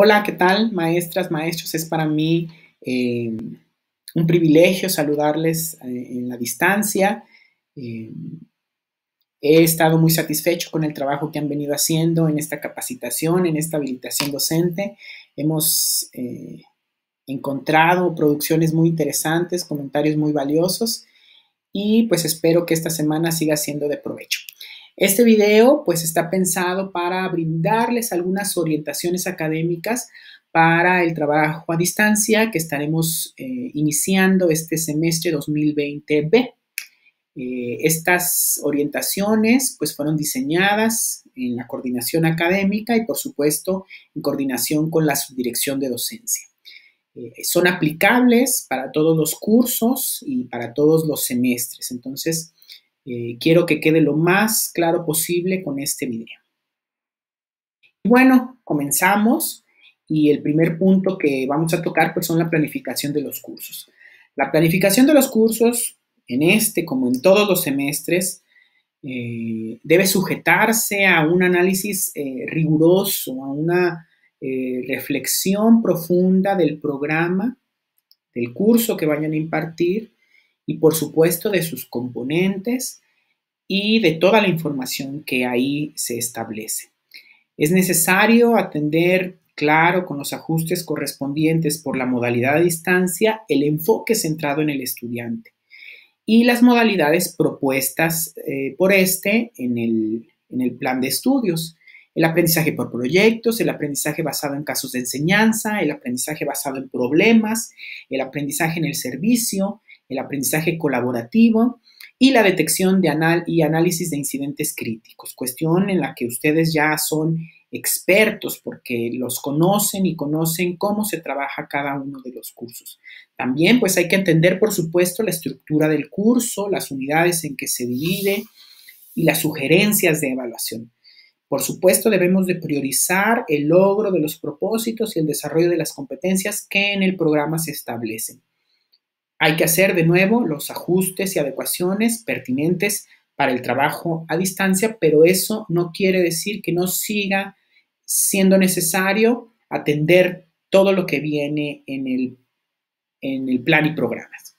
Hola, ¿qué tal, maestras, maestros? Es para mí eh, un privilegio saludarles en la distancia. Eh, He estado muy satisfecho con el trabajo que han venido haciendo en esta capacitación, en esta habilitación docente. Hemos encontrado producciones muy interesantes, comentarios muy valiosos y pues espero que esta semana siga siendo de provecho. Este video pues está pensado para brindarles algunas orientaciones académicas para el trabajo a distancia que estaremos iniciando este semestre 2020B. Estas orientaciones pues fueron diseñadas en la coordinación académica y por supuesto en coordinación con la subdirección de docencia. Son aplicables para todos los cursos y para todos los semestres. Entonces, quiero que quede lo más claro posible con este video. Bueno, comenzamos y el primer punto que vamos a tocar pues son la planificación de los cursos. La planificación de los cursos en este como en todos los semestres debe sujetarse a un análisis riguroso, a una reflexión profunda del programa, del curso que vayan a impartir y por supuesto de sus componentes y de toda la información que ahí se establece. Es necesario atender, claro, con los ajustes correspondientes por la modalidad a distancia, el enfoque centrado en el estudiante y las modalidades propuestas por este en el plan de estudios. El aprendizaje por proyectos, el aprendizaje basado en casos de enseñanza, el aprendizaje basado en problemas, el aprendizaje en el servicio, el aprendizaje colaborativo y la detección y análisis de incidentes críticos, cuestión en la que ustedes ya son expertos porque los conocen y conocen cómo se trabaja cada uno de los cursos. También pues hay que entender, por supuesto, la estructura del curso, las unidades en que se divide y las sugerencias de evaluación. Por supuesto, debemos de priorizar el logro de los propósitos y el desarrollo de las competencias que en el programa se establecen. Hay que hacer de nuevo los ajustes y adecuaciones pertinentes para el trabajo a distancia, pero eso no quiere decir que no siga siendo necesario atender todo lo que viene en el plan y programas.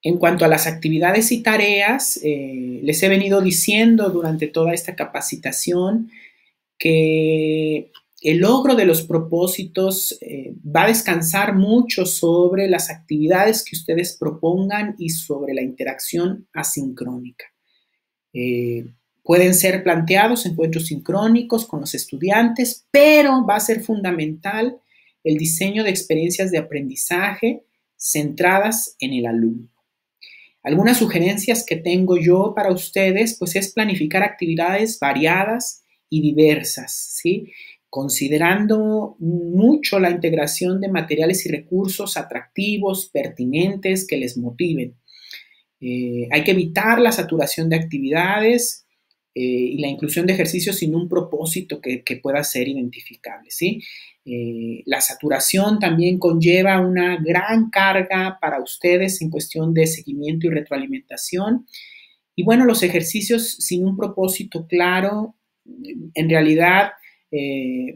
En cuanto a las actividades y tareas, les he venido diciendo durante toda esta capacitación que el logro de los propósitos va a descansar mucho sobre las actividades que ustedes propongan y sobre la interacción asincrónica. Pueden ser planteados encuentros sincrónicos con los estudiantes, pero va a ser fundamental el diseño de experiencias de aprendizaje centradas en el alumno. Algunas sugerencias que tengo yo para ustedes, pues es planificar actividades variadas y diversas, ¿sí? Considerando mucho la integración de materiales y recursos atractivos, pertinentes, que les motiven. Hay que evitar la saturación de actividades y la inclusión de ejercicios sin un propósito que pueda ser identificable, ¿sí? La saturación también conlleva una gran carga para ustedes en cuestión de seguimiento y retroalimentación. Y bueno, los ejercicios sin un propósito claro, en realidad,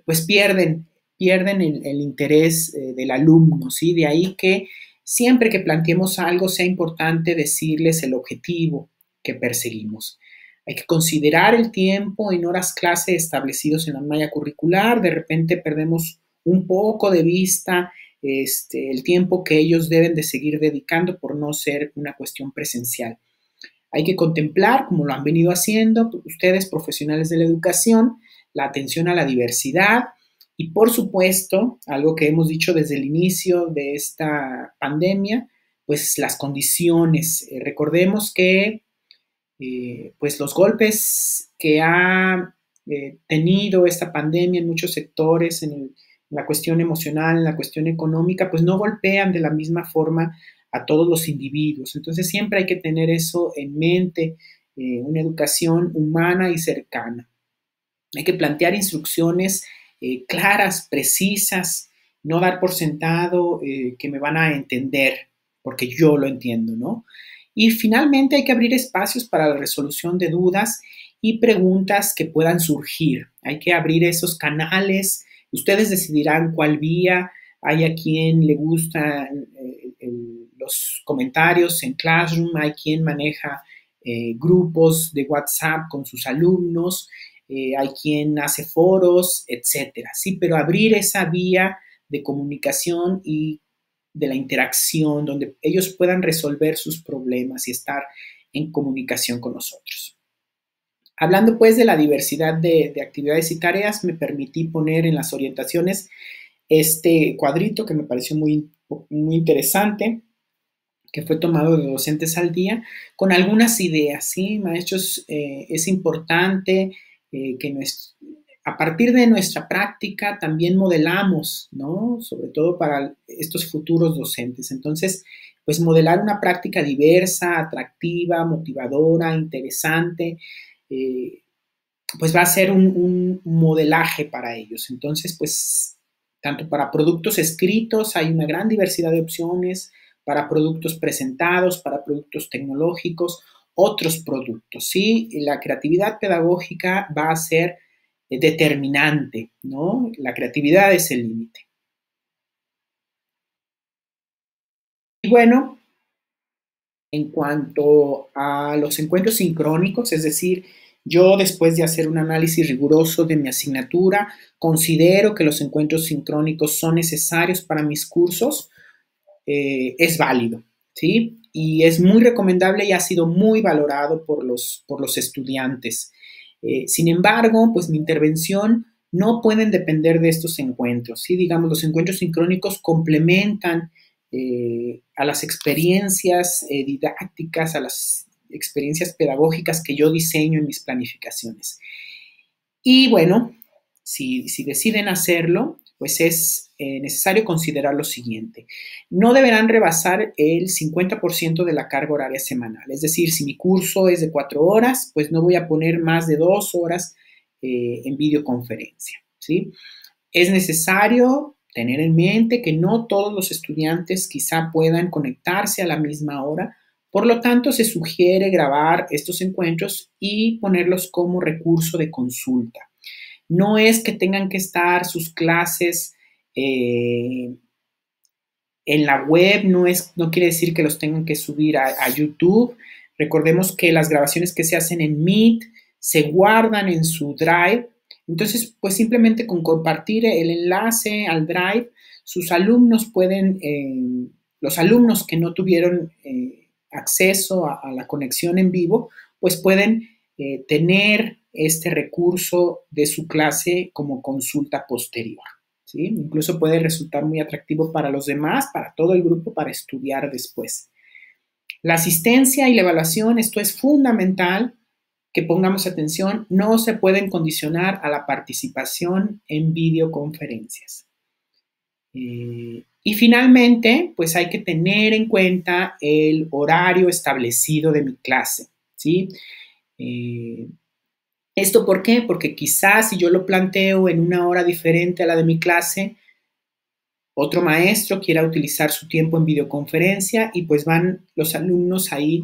pues pierden el interés del alumno, ¿sí? De ahí que siempre que planteemos algo sea importante decirles el objetivo que perseguimos. Hay que considerar el tiempo en horas clase establecidos en la malla curricular. De repente perdemos un poco de vista el tiempo que ellos deben de seguir dedicando por no ser una cuestión presencial. Hay que contemplar, como lo han venido haciendo ustedes, profesionales de la educación, la atención a la diversidad y, por supuesto, algo que hemos dicho desde el inicio de esta pandemia, pues las condiciones. Recordemos que pues los golpes que ha tenido esta pandemia en muchos sectores, en la cuestión emocional, en la cuestión económica, pues no golpean de la misma forma a todos los individuos. Entonces siempre hay que tener eso en mente, una educación humana y cercana. Hay que plantear instrucciones claras, precisas, no dar por sentado que me van a entender, porque yo lo entiendo, ¿no? Y finalmente hay que abrir espacios para la resolución de dudas y preguntas que puedan surgir. Hay que abrir esos canales Ustedes decidirán cuál vía. Hay a quien le gustan los comentarios en Classroom, hay quien maneja grupos de WhatsApp con sus alumnos, hay quien hace foros, etcétera, ¿sí? Pero abrir esa vía de comunicación y de la interacción, donde ellos puedan resolver sus problemas y estar en comunicación con nosotros. Hablando pues de la diversidad de actividades y tareas, me permití poner en las orientaciones este cuadrito que me pareció muy interesante, que fue tomado de Docentes al Día, con algunas ideas, ¿sí? Maestros, es importante que a partir de nuestra práctica también modelamos, ¿no? Sobre todo para estos futuros docentes. Entonces, pues modelar una práctica diversa, atractiva, motivadora, interesante, pues va a ser un modelaje para ellos. Entonces, pues, tanto para productos escritos hay una gran diversidad de opciones, para productos presentados, para productos tecnológicos, otros productos, ¿sí? La creatividad pedagógica va a ser determinante, ¿no? La creatividad es el límite. Y bueno, en cuanto a los encuentros sincrónicos, es decir, yo después de hacer un análisis riguroso de mi asignatura, considero que los encuentros sincrónicos son necesarios para mis cursos, es válido, ¿sí? Y es muy recomendable y ha sido muy valorado por los estudiantes. Sin embargo, pues mi intervención no pueden depender de estos encuentros, ¿sí? Digamos, los encuentros sincrónicos complementan a las experiencias didácticas, a las experiencias pedagógicas que yo diseño en mis planificaciones. Y bueno, si deciden hacerlo, pues es necesario considerar lo siguiente. No deberán rebasar el 50% de la carga horaria semanal. Es decir, si mi curso es de 4 horas, pues no voy a poner más de 2 horas en videoconferencia, ¿sí? Es necesario tener en mente que no todos los estudiantes quizá puedan conectarse a la misma hora. Por lo tanto, se sugiere grabar estos encuentros y ponerlos como recurso de consulta. No es que tengan que estar sus clases en la web, no quiere decir que los tengan que subir a YouTube. Recordemos que las grabaciones que se hacen en Meet se guardan en su Drive. Entonces, pues simplemente con compartir el enlace al Drive, sus alumnos pueden, los alumnos que no tuvieron acceso a la conexión en vivo, pues pueden tener este recurso de su clase como consulta posterior, ¿sí? Incluso puede resultar muy atractivo para los demás, para todo el grupo, para estudiar después. La asistencia y la evaluación, esto es fundamental que pongamos atención, no se pueden condicionar a la participación en videoconferencias. Y finalmente, pues hay que tener en cuenta el horario establecido de mi clase, ¿sí? ¿Esto por qué? Porque quizás si yo lo planteo en una hora diferente a la de mi clase, otro maestro quiera utilizar su tiempo en videoconferencia y pues van los alumnos ahí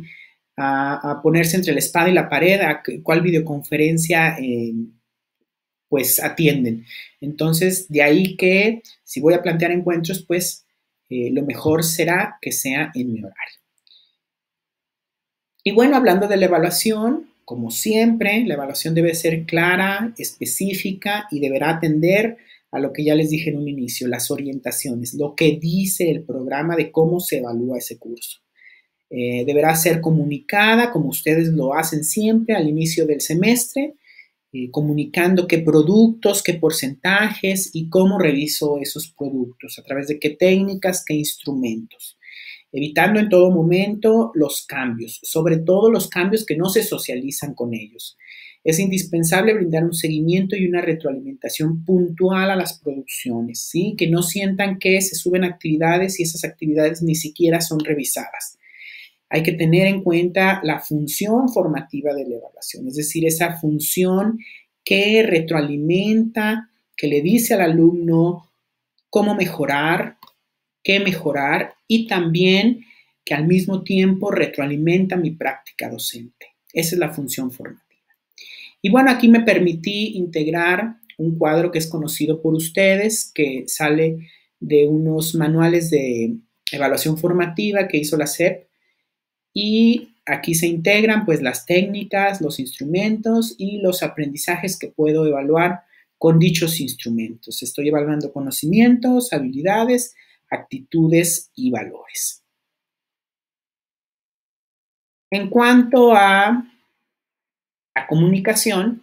a ponerse entre la espada y la pared, a cuál videoconferencia pues atienden. Entonces, de ahí que si voy a plantear encuentros, pues lo mejor será que sea en mi horario. Y bueno, hablando de la evaluación, como siempre, la evaluación debe ser clara, específica y deberá atender a lo que ya les dije en un inicio, las orientaciones, lo que dice el programa de cómo se evalúa ese curso. Deberá ser comunicada, como ustedes lo hacen siempre al inicio del semestre, comunicando qué productos, qué porcentajes y cómo reviso esos productos, a través de qué técnicas, qué instrumentos. Evitando en todo momento los cambios, sobre todo los cambios que no se socializan con ellos. Es indispensable brindar un seguimiento y una retroalimentación puntual a las producciones, ¿sí? Que no sientan que se suben actividades y esas actividades ni siquiera son revisadas. Hay que tener en cuenta la función formativa de la evaluación, es decir, esa función que retroalimenta, que le dice al alumno cómo mejorar, qué mejorar y también que al mismo tiempo retroalimenta mi práctica docente. Esa es la función formativa. Y bueno, aquí me permití integrar un cuadro que es conocido por ustedes, que sale de unos manuales de evaluación formativa que hizo la SEP, y aquí se integran pues las técnicas, los instrumentos y los aprendizajes que puedo evaluar con dichos instrumentos. Estoy evaluando conocimientos, habilidades, actitudes y valores. En cuanto a comunicación,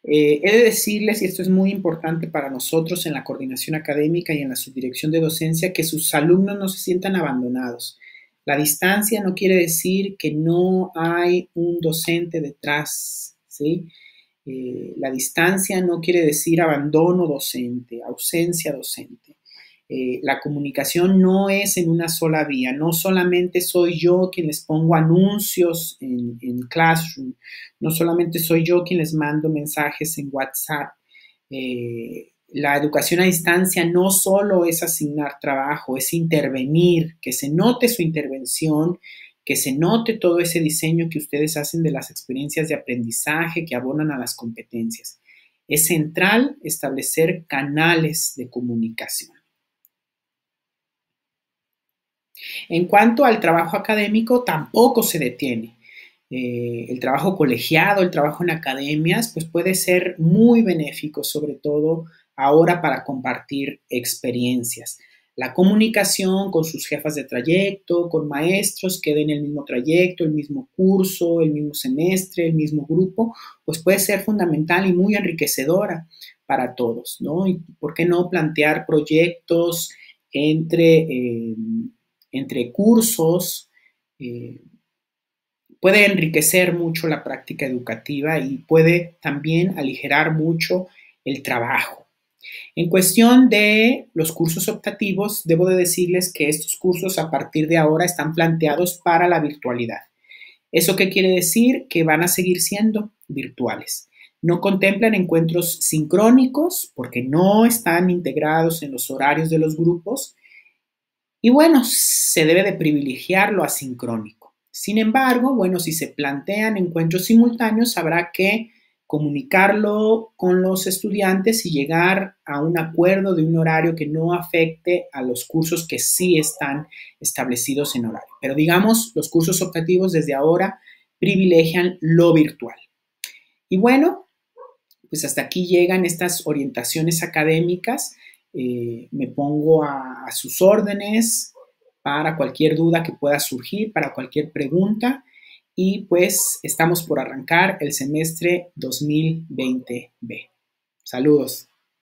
he de decirles, y esto es muy importante para nosotros en la coordinación académica y en la subdirección de docencia, que sus alumnos no se sientan abandonados. La distancia no quiere decir que no hay un docente detrás, ¿sí? La distancia no quiere decir abandono docente, ausencia docente. La comunicación no es en una sola vía, no solamente soy yo quien les pongo anuncios en Classroom, no solamente soy yo quien les mando mensajes en WhatsApp. La educación a distancia no solo es asignar trabajo, es intervenir, que se note su intervención, que se note todo ese diseño que ustedes hacen de las experiencias de aprendizaje que abonan a las competencias. Es central establecer canales de comunicación. En cuanto al trabajo académico, tampoco se detiene. El trabajo colegiado, el trabajo en academias, pues puede ser muy benéfico, sobre todo ahora para compartir experiencias. La comunicación con sus jefas de trayecto, con maestros que den el mismo trayecto, el mismo curso, el mismo semestre, el mismo grupo, pues puede ser fundamental y muy enriquecedora para todos, ¿no? Y por qué no plantear proyectos entre cursos, puede enriquecer mucho la práctica educativa y puede también aligerar mucho el trabajo. En cuestión de los cursos optativos, debo de decirles que estos cursos a partir de ahora están planteados para la virtualidad. ¿Eso qué quiere decir? Que van a seguir siendo virtuales. No contemplan encuentros sincrónicos porque no están integrados en los horarios de los grupos. Y bueno, se debe de privilegiar lo asincrónico. Sin embargo, bueno, si se plantean encuentros simultáneos, habrá que comunicarlo con los estudiantes y llegar a un acuerdo de un horario que no afecte a los cursos que sí están establecidos en horario. Pero digamos, los cursos optativos desde ahora privilegian lo virtual. Y bueno, pues hasta aquí llegan estas orientaciones académicas. Me pongo a sus órdenes para cualquier duda que pueda surgir, para cualquier pregunta. Y pues estamos por arrancar el semestre 2020B. Saludos.